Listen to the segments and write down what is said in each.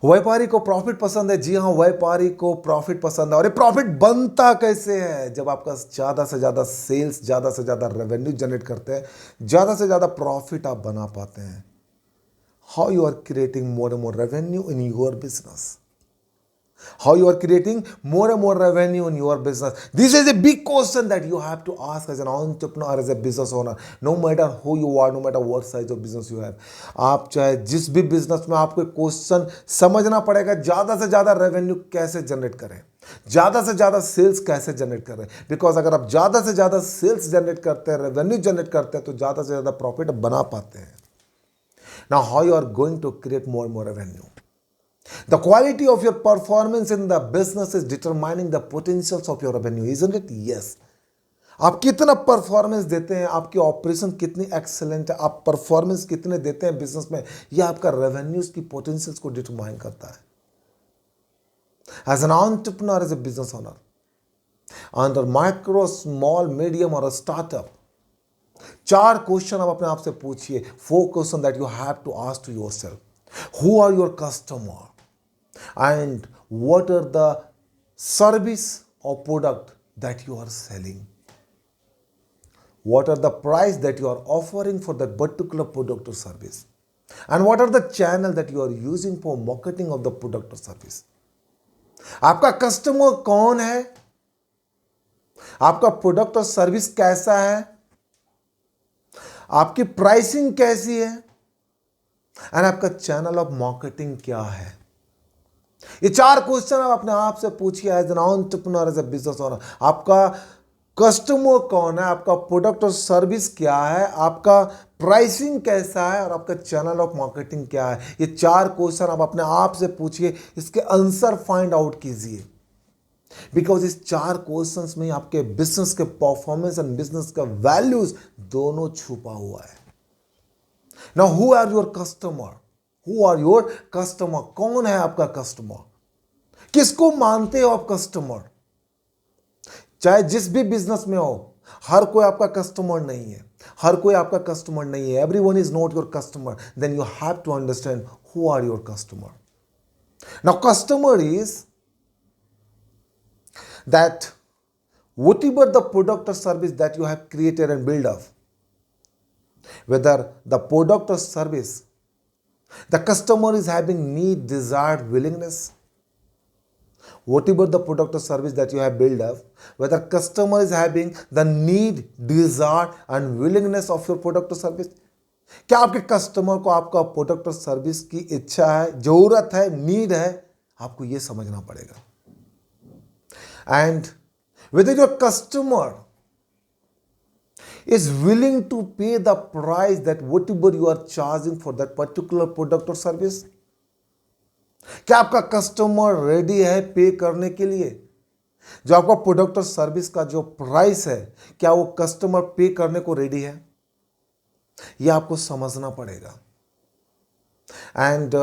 व्यापारी को प्रॉफिट पसंद है। जी हाँ, व्यापारी को प्रॉफिट पसंद है। और ये प्रॉफिट बनता कैसे है? जब आपका ज़्यादा से ज़्यादा सेल्स, ज़्यादा से ज़्यादा रेवेन्यू जनरेट करते हैं, ज़्यादा से ज़्यादा प्रॉफिट आप बना पाते हैं। How you are creating more and more revenue in your business? How you are creating more and more revenue in your business? This is a big question that you have to ask as an entrepreneur, as a business owner. No matter who you are, no matter what size of business you have, आप चाहे जिस भी business में, आपको question समझना पड़ेगा, ज़्यादा से ज़्यादा रेवेन्यू कैसे जनरेट करें, ज़्यादा से ज़्यादा सेल्स कैसे जनरेट करें। बिकॉज अगर आप ज़्यादा से ज़्यादा सेल्स जनरेट करते हैं, रेवेन्यू जनरेट करते हैं, तो ज़्यादा से ज़्यादा प्रॉफिट बना पाते हैं। Now, how you are going to create more and more revenue? The quality of your performance in the business is determining the potentials of your revenue, isn't it? Yes. आप कितना परफॉर्मेंस देते हैं, आपकी operation कितनी excellent है, आप performance कितने देते हैं बिजनेस में, यह आपका रेवेन्यूज की पोटेंशियल्स को डिटरमाइन करता है। As an entrepreneur, as a business owner, under micro, small, medium और स्टार्टअप, 4 क्वेश्चन आप अपने आप से पूछिए। 4 question that you have to ask to yourself. Who are your customer? And what are the service or product that you are selling? What are the price that you are offering for that particular product or service? And what are the channel that you are using for marketing of the product or service? आपका customer कौन है? आपका product और service कैसा है? आपकी pricing कैसी है? एंड आपका चैनल ऑफ मार्केटिंग क्या है? ये 4 क्वेश्चन आप अपने आप से पूछिए as an entrepreneur, as a business owner. आपका कस्टमर कौन है, आपका प्रोडक्ट और सर्विस क्या है, आपका प्राइसिंग कैसा है, और आपका चैनल ऑफ मार्केटिंग क्या है। ये 4 क्वेश्चन आप अपने आप से पूछिए, इसके आंसर फाइंड आउट कीजिए। बिकॉज इस 4 क्वेश्चंस में आपके बिजनेस के परफॉर्मेंस एंड बिजनेस का वैल्यूज दोनों छुपा हुआ है। Now, who are your customer? Who are your customer? कौन है आपका कस्टमर? किसको मानते हो आप कस्टमर? चाहे जिस भी बिजनेस में हो, हर कोई आपका कस्टमर नहीं है। हर कोई आपका कस्टमर नहीं है। Everyone is not your customer. Then you have to understand who are your customer. Now, customer is that whatever the product or service that you have created and built up, whether the product or service, the customer is having need, desire, willingness. Whatever the product or service that you have built up, whether customer is having the need, desire and willingness of your product or service. क्या आपके customer को आपका product और service की इच्छा है, जरूरत है, नीड है? आपको यह समझना पड़ेगा। And whether your customer is willing to pay the price that whatever you are charging for that particular product or service. क्या आपका कस्टमर रेडी है पे करने के लिए? जो आपका प्रोडक्ट और सर्विस का जो प्राइस है, क्या वो कस्टमर पे करने को रेडी है? यह आपको समझना पड़ेगा। And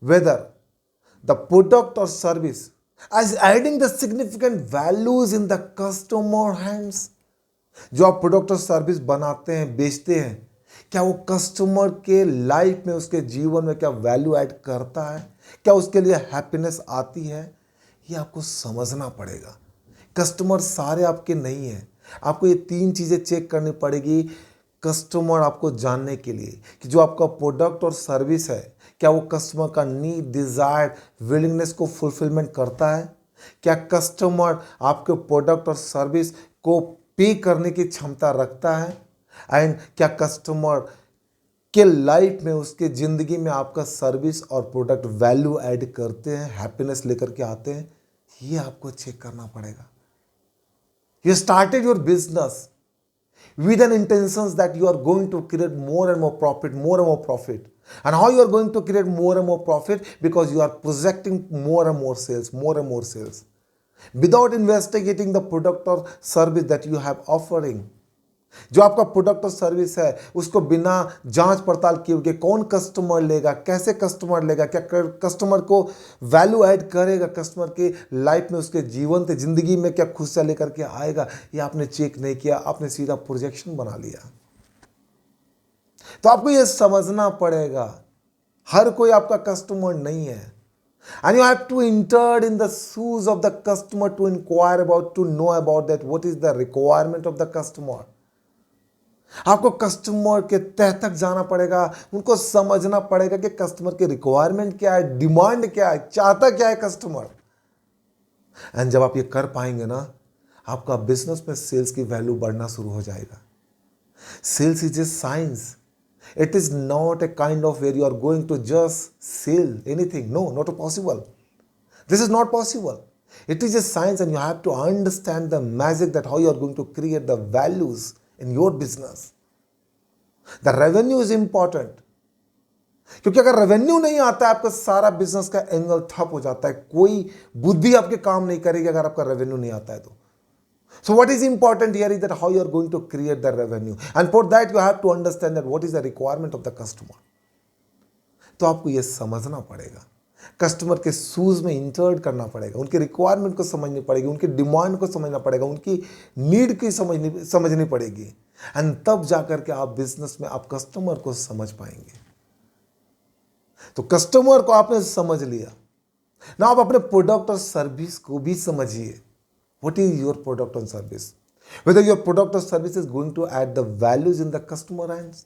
whether the product or service as adding the significant values in the customer hands. जो आप प्रोडक्ट और सर्विस बनाते हैं, बेचते हैं, क्या वो कस्टमर के लाइफ में, उसके जीवन में क्या वैल्यू ऐड करता है? क्या उसके लिए हैप्पीनेस आती है? ये आपको समझना पड़ेगा। कस्टमर सारे आपके नहीं हैं। आपको ये 3 चीज़ें चेक करनी पड़ेगी कस्टमर आपको जानने के लिए, कि जो आपका प्रोडक्ट और सर्विस है, क्या वो कस्टमर का नीड, डिज़ायर, विलिंगनेस को फुलफिलमेंट करता है? क्या कस्टमर आपके प्रोडक्ट और सर्विस को पे करने की क्षमता रखता है? एंड क्या कस्टमर के लाइफ में, उसके ज़िंदगी में आपका सर्विस और प्रोडक्ट वैल्यू ऐड करते हैं, हैप्पीनेस लेकर के आते हैं? ये आपको चेक करना पड़ेगा। You started your business with an intentions that you are going to create more and more profit, more and more profit. And how you are going to create more and more profit? Because you are projecting more and more sales, more and more sales, without investigating the product or service that you have offering. जो आपका product और service है, उसको बिना जांच पड़ताल किए हुए कौन कस्टमर लेगा, कैसे कस्टमर लेगा, क्या कस्टमर को वैल्यू ऐड करेगा, कस्टमर के लाइफ में, उसके जीवन से, जिंदगी में क्या खुशियां लेकर के आएगा, ये आपने चेक नहीं किया, आपने सीधा प्रोजेक्शन बना लिया। तो आपको ये समझना पड़ेगा, हर कोई आपका कस्टमर नहीं है। And you have to enter in the shoes of the customer to inquire about, to know about that what is the requirement of the customer. आपको कस्टमर के तह तक जाना पड़ेगा, उनको समझना पड़ेगा कि कस्टमर की रिक्वायरमेंट क्या है, डिमांड क्या है, चाहता क्या है कस्टमर. एंड जब आप ये कर पाएंगे ना, आपका बिजनेस में सेल्स की वैल्यू बढ़ना शुरू हो जाएगा. Sales is a science. It is not a kind of where you are going to just sell anything. No, not possible. This is not possible. It is a science and you have to understand the magic that how you are going to create the values in your business. The revenue is important. क्योंकि अगर revenue नहीं आता है, आपका सारा business का angle ठप हो जाता है. कोई बुद्धि आपके काम नहीं करेगी अगर आपका रेवेन्यू नहीं आता है तो. So what is important here is that how you are going to create the revenue, and for that you have to understand that what is the requirement of the customer. तो आपको ये समझना पड़ेगा, customer के shoes में entered करना पड़ेगा, उनके रिक्वायरमेंट को समझनी पड़ेगी, उनकी डिमांड को समझना पड़ेगा, उनकी नीड की समझनी पड़ेगी. एंड तब जाकर के आप बिजनेस में आप कस्टमर को समझ पाएंगे. तो कस्टमर को आपने समझ लिया ना, आप अपने प्रोडक्ट और सर्विस को भी समझिए. What is your product and service? Whether your product or service is going to add the values in the customer hands.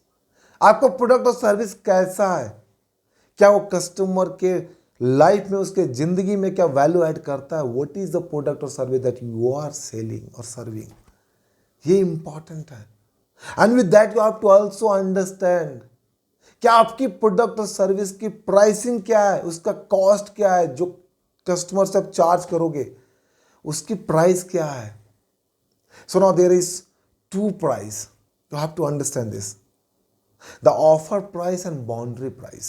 आपका प्रोडक्ट और सर्विस कैसा है, क्या वो कस्टमर के लाइफ में, उसके जिंदगी में क्या वैल्यू ऐड करता है. What is the product or service that you are selling or serving? ये इंपॉर्टेंट है. And with that you have to also understand क्या आपकी प्रोडक्ट और सर्विस की प्राइसिंग क्या है, उसका कॉस्ट क्या है, जो कस्टमर से आप चार्ज करोगे उसकी प्राइस क्या है. So now there is two price, you have to understand this, the offer price and boundary price.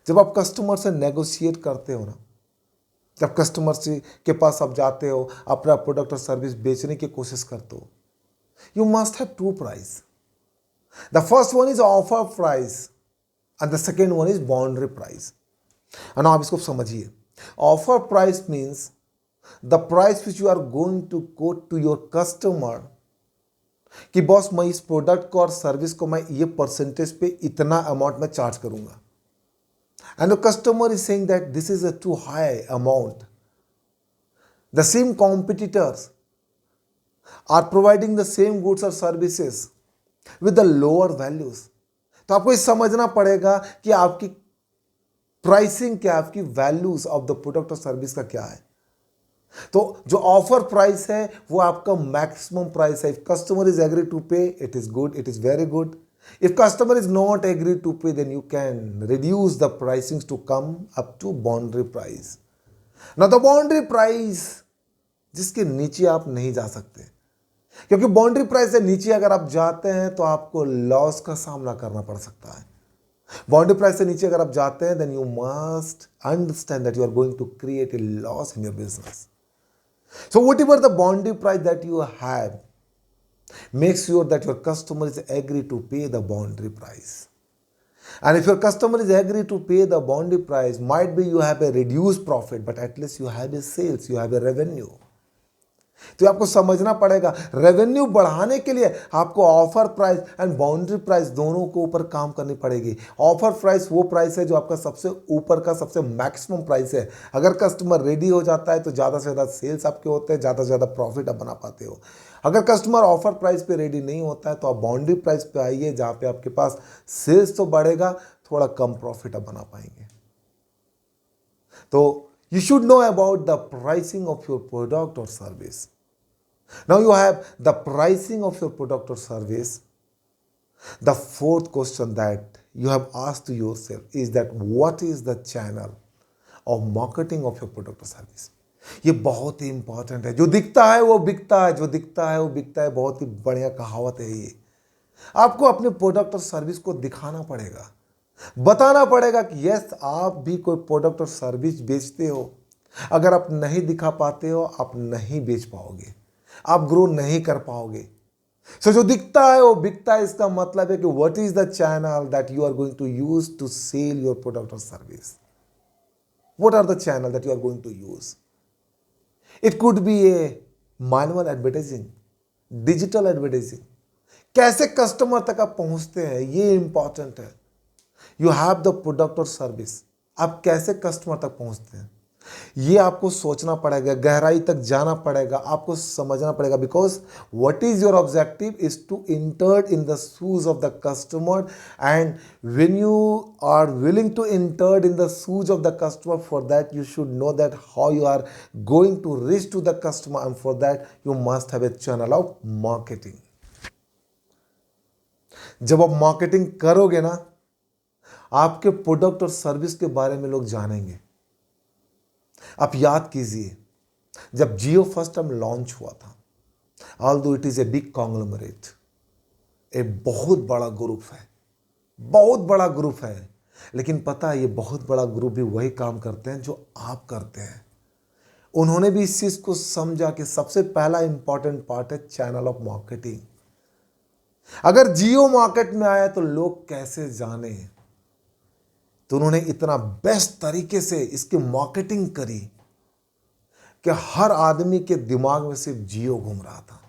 जब आप कस्टमर से नेगोशिएट करते हो ना, जब कस्टमर से के पास आप जाते हो, अपना प्रोडक्ट और सर्विस बेचने की कोशिश करते हो, you must have two price. The first one is offer price and the second one is boundary price. और आप इसको समझिए. Offer price means the price which you are going to quote to your customer कि boss मैं इस product को और service को मैं ये परसेंटेज पे इतना अमाउंट में चार्ज करूंगा. And the customer is saying that this is a too high amount. The same competitors are providing the same goods और services with the lower values. तो आपको ये समझना पड़ेगा कि आपकी प्राइसिंग क्या, आपकी वैल्यूज ऑफ द प्रोडक्ट और सर्विस का क्या है. तो जो ऑफर प्राइस है वो आपका मैक्सिमम प्राइस है. If customer is agree to pay, it is good, it is very good. If customer is not agree to pay, then you can reduce the pricing to come up to boundary price. ना the boundary price जिसके नीचे आप नहीं जा सकते, क्योंकि boundary price से नीचे अगर आप जाते हैं तो आपको लॉस का सामना करना पड़ सकता है. बाउंड्री प्राइस से नीचे अगर आप जाते हैं, then you must understand that you are going to create a loss in your business. So whatever the boundary price that you have, make sure that your customer is agree to pay the boundary price. And if your customer is agree to pay the boundary price, might be you have a reduced profit, but at least you have a sales, you have a revenue. तो आपको समझना पड़ेगा, revenue बढ़ाने के लिए आपको offer price and boundary price दोनों को ऊपर काम करनी पड़ेगी. ऑफर प्राइस वो प्राइस है जो आपका सबसे ऊपर का सबसे मैक्सिमम प्राइस है. अगर कस्टमर रेडी हो जाता है तो ज़्यादा से ज़्यादा सेल्स आपके होते हैं, ज़्यादा से ज़्यादा प्रॉफिट आप बना पाते हो. अगर कस्टमर ऑफर प्राइस पे रेडी नहीं होता है तो आप बाउंड्री प्राइस पे आइए, जहाँ पे आपके पास सेल्स तो बढ़ेगा, थोड़ा कम प्रॉफिट आप बना पाएंगे. तो you should know about the pricing of your product or service. Now you have the pricing of your product or service. The fourth question that you have asked to yourself is that what is the channel of marketing of your product or service? ये बहुत ही important है. जो दिखता है वो बिकता है, जो दिखता है वो बिकता है. बहुत ही बढ़िया कहावत है ये. आपको अपने प्रोडक्ट और सर्विस को दिखाना पड़ेगा, बताना पड़ेगा कि यस आप भी कोई प्रोडक्ट और सर्विस बेचते हो. अगर आप नहीं दिखा पाते हो, आप नहीं बेच पाओगे, आप ग्रो नहीं कर पाओगे. सो जो दिखता है वो बिकता है. इसका मतलब है कि what is the channel that you are going to use to sell your product और service. What are the channel that you are going to use. It could be a manual advertising, digital advertising. कैसे customer तक आप पहुंचते हैं ये important है. You have the product or service. आप कैसे कस्टमर तक पहुंचते हैं, ये आपको सोचना पड़ेगा, गहराई तक जाना पड़ेगा, आपको समझना पड़ेगा। Because what is your objective is to enter in the shoes of the customer, and when you are willing to enter in the shoes of the customer, for that you should know that how you are going to reach to the customer, and for that you must have a channel of marketing. जब आप marketing करोगे ना, आपके product और service के बारे में लोग जानेंगे। आप याद कीजिए, जब जियो फर्स्ट टाइम लॉन्च हुआ था, although it is a big conglomerate, एक बहुत बड़ा ग्रुप है, बहुत बड़ा ग्रुप है, लेकिन पता है ये बहुत बड़ा ग्रुप भी वही काम करते हैं जो आप करते हैं। उन्होंने भी इस चीज को समझा कि सबसे पहला इंपॉर्टेंट पार्ट है चैनल ऑफ मार्केटिंग। अगर जियो मार्केट में आया तो लोग कैसे जाने, तो उन्होंने इतना बेस्ट तरीके से इसकी मार्केटिंग करी कि हर आदमी के दिमाग में सिर्फ जियो घूम रहा था।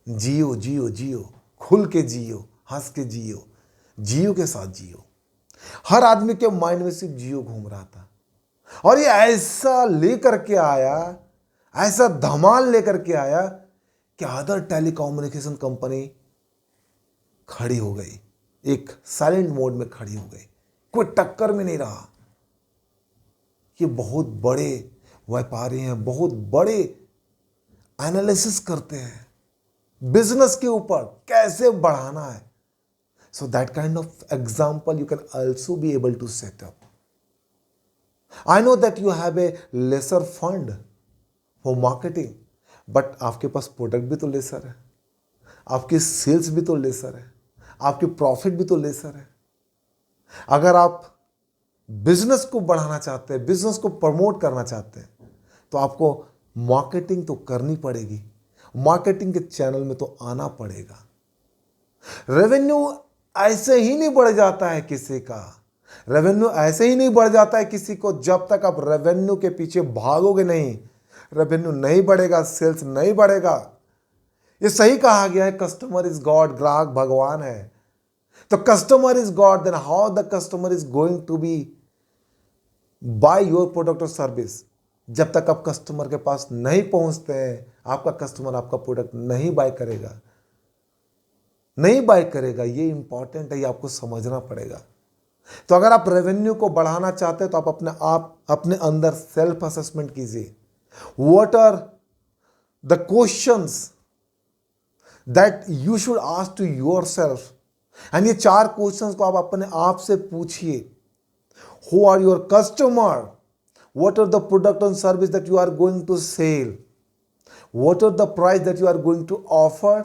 जियो जियो जियो, खुल के जियो, हंस के जियो, जियो के साथ जियो। हर आदमी के माइंड में सिर्फ जियो घूम रहा था। और ये ऐसा लेकर के आया, ऐसा धमाल लेकर के आया कि अदर टेलीकम्युनिकेशन कंपनी खड़ी हो गई, एक साइलेंट मोड में खड़ी हो गई, कोई टक्कर में नहीं रहा। ये बहुत बड़े व्यापारी हैं, बहुत बड़े एनालिसिस करते हैं बिजनेस के ऊपर कैसे बढ़ाना है। So that kind of example you can also be able to set up. I know that you have a lesser fund for marketing, but आपके पास प्रोडक्ट भी तो लेसर है, आपकी सेल्स भी तो लेसर है, आपकी प्रॉफिट भी तो लेसर है। अगर आप बिजनेस को बढ़ाना चाहते हैं, बिजनेस को प्रमोट करना चाहते हैं, तो आपको मार्केटिंग तो करनी पड़ेगी, मार्केटिंग के चैनल में तो आना पड़ेगा। रेवेन्यू ऐसे ही नहीं बढ़ जाता है किसी का, रेवेन्यू ऐसे ही नहीं बढ़ जाता है किसी को जब तक आप रेवेन्यू के पीछे भागोगे नहीं। रेवेन्यू नहीं बढ़ेगा, सेल्स नहीं बढ़ेगा। ये सही कहा गया है, कस्टमर इज गॉड, ग्राहक भगवान है। तो customer is God, then how the customer is going to be buy your product और सर्विस। जब तक आप कस्टमर के पास नहीं पहुंचते हैं, आपका कस्टमर आपका प्रोडक्ट नहीं बाय करेगा, नहीं बाय करेगा। ये इंपॉर्टेंट है, ये आपको समझना पड़ेगा। तो अगर आप रेवेन्यू को बढ़ाना चाहते हैं तो आप अपने अंदर सेल्फ असेसमेंट कीजिए। What are the questions that you should ask to yourself, and ये 4 क्वेश्चंस को आप अपने आप से पूछिए। Who are your customer, what are the product and service that you are going to sell, what are the price that you are going to offer,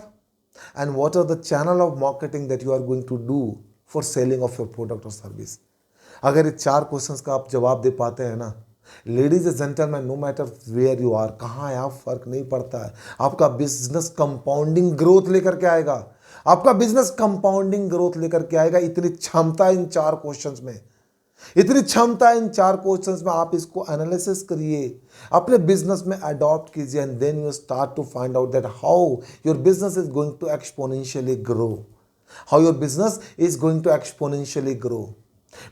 and what are the channel of marketing that you are going to do for selling of your product और service. अगर ये 4 questions का आप जवाब दे पाते हैं ना, ladies and gentleman, no matter where you are, कहाँ है आप, फर्क नहीं पड़ता है। आपका बिजनेस कंपाउंडिंग ग्रोथ लेकर के आएगा, आपका बिजनेस कंपाउंडिंग ग्रोथ लेकर के आएगा। इतनी क्षमता इन 4 क्वेश्चंस में, इतनी क्षमता इन 4 क्वेश्चंस में। आप इसको एनालिसिस करिए, अपने बिजनेस में अडॉप्ट कीजिए, and then you start to find out that how your business is going to exponentially grow, how your business is going to exponentially grow.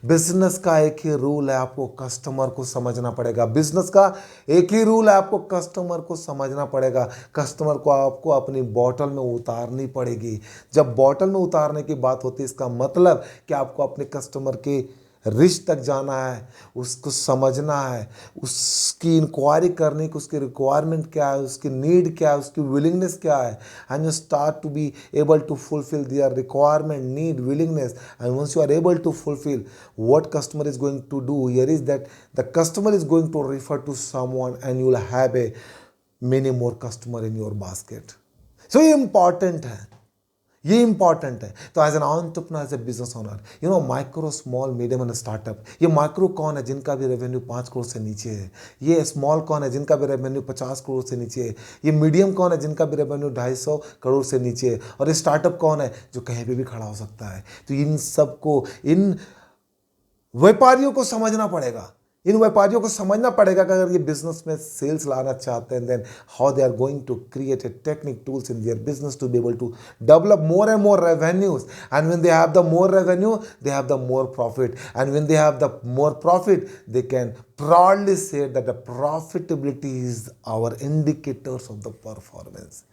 Business का एक ही रूल है, आपको कस्टमर को समझना पड़ेगा। बिजनेस का एक ही रूल है, आपको कस्टमर को समझना पड़ेगा। कस्टमर को आपको अपनी बॉटल में उतारनी पड़ेगी। जब बॉटल में उतारने की बात होती है, इसका मतलब कि आपको अपने कस्टमर के रिच तक जाना है, उसको समझना है, उसकी इंक्वायरी करने की, उसकी रिक्वायरमेंट क्या है, उसकी नीड क्या है, उसकी विलिंगनेस क्या है, and you start to be able to fulfil their requirement, need, willingness, and once you are able to fulfil, what customer is going to do here is that the customer is going to refer to someone, and you will have a many more customer in your basket. So ये important है, ये important है। तो as an entrepreneur, as a business owner, you know, micro, small, medium and startup. ये micro कौन है जिनका भी रेवेन्यू 5 करोड़ से नीचे है, ये स्मॉल कौन है जिनका भी रेवेन्यू 50 करोड़ से नीचे है, ये मीडियम कौन है जिनका भी रेवेन्यू 250 करोड़ से नीचे है, और ये स्टार्टअप कौन है जो कहीं पे भी खड़ा हो सकता है। तो इन सबको, इन व्यापारियों को समझना पड़ेगा इन व्यापारियों को समझना पड़ेगा कि अगर ये बिजनेस में सेल्स लाना चाहते हैं, then how they are going to create a technique tools in their business to be able to develop more and more revenues. And when they have the more revenue, they have the more profit. And when they have the more profit, they can proudly say that the profitability is our indicators of the performance.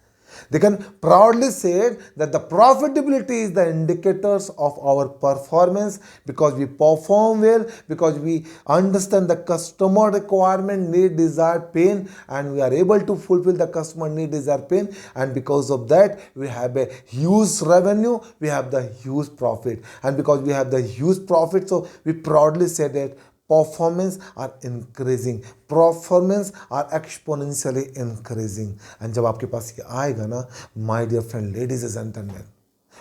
They can proudly say that the profitability is the indicators of our performance, because we perform well, because we understand the customer requirement, need, desire, pain, and we are able to fulfill the customer need, desire, pain, and because of that we have a huge revenue, we have the huge profit, and because we have the huge profit, so we proudly say that performance are increasing, performance are exponentially increasing. And जब आपके पास ये आएगा ना, my dear friend, ladies and gentlemen,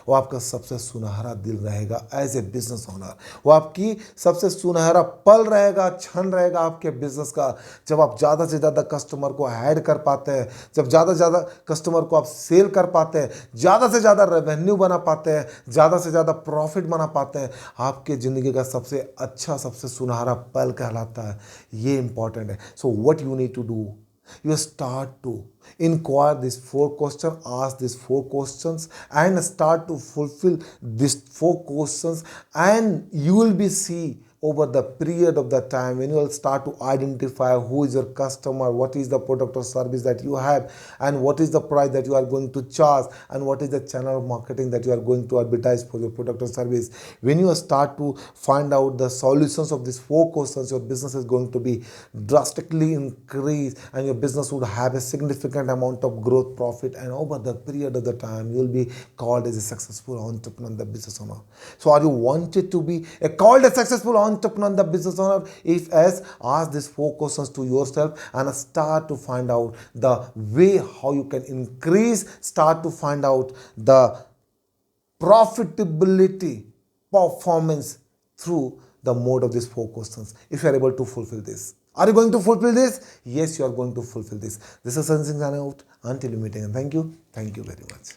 वो आपका सबसे सुनहरा दिल रहेगा एज ए बिजनेस ओनर। वो आपकी सबसे सुनहरा पल रहेगा, क्षण रहेगा आपके बिजनेस का, जब आप ज़्यादा से ज़्यादा कस्टमर को ऐड कर पाते हैं, जब ज़्यादा से ज़्यादा कस्टमर को आप सेल कर पाते हैं, ज़्यादा से ज़्यादा रेवेन्यू बना पाते हैं, ज़्यादा से ज़्यादा प्रॉफिट बना पाते हैं। आपके ज़िंदगी का सबसे अच्छा, सबसे सुनहरा पल कहलाता है। ये इंपॉर्टेंट है। So what you need to do, you start to inquire these 4 questions, ask these 4 questions, and start to fulfill these 4 questions, and you will be see over the period of the time when you will start to identify who is your customer, what is the product or service that you have, and what is the price that you are going to charge, and what is the channel of marketing that you are going to advertise for your product or service. When you start to find out the solutions of these 4 questions, your business is going to be drastically increased, and your business would have a significant amount of growth, profit, and over the period of the time you will be called as a successful entrepreneur, the business owner. So are you wanted to be called a successful entrepreneur, the business owner? If yes, ask these 4 questions to yourself and start to find out the way how you can increase, start to find out the profitability, performance through the mode of these 4 questions. If you are able to fulfill this, are you going to fulfill this? Yes, you are going to fulfill this. This is Sanjay signing out. Until we meet again, thank you very much.